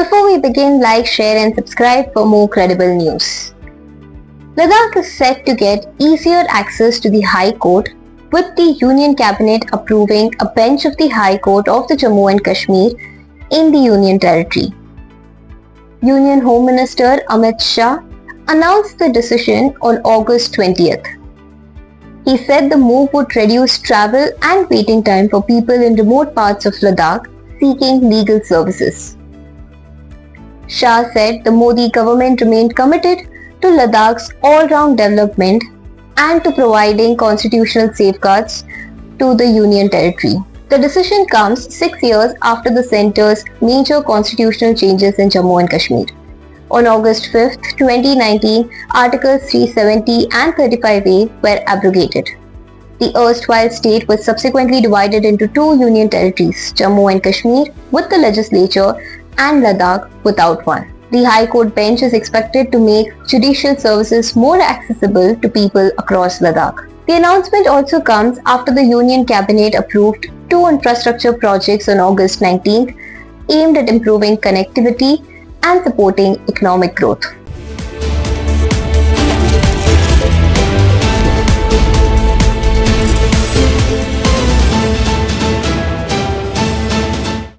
Before we begin, like, share and subscribe for more credible news. Ladakh is set to get easier access to the High Court, with the Union Cabinet approving a bench of the High Court of the Jammu and Kashmir in the Union Territory. Union Home Minister Amit Shah announced the decision on August 20th. He said the move would reduce travel and waiting time for people in remote parts of Ladakh seeking legal services. Shah said the Modi government remained committed to Ladakh's all-round development and to providing constitutional safeguards to the Union Territory. The decision comes 6 years after the centre's major constitutional changes in Jammu and Kashmir. On August 5, 2019, Articles 370 and 35A were abrogated. The erstwhile state was subsequently divided into two union territories, Jammu and Kashmir with the legislature and Ladakh without one. The High Court bench is expected to make judicial services more accessible to people across Ladakh. The announcement also comes after the Union Cabinet approved two infrastructure projects on August 19th aimed at improving connectivity and supporting economic growth.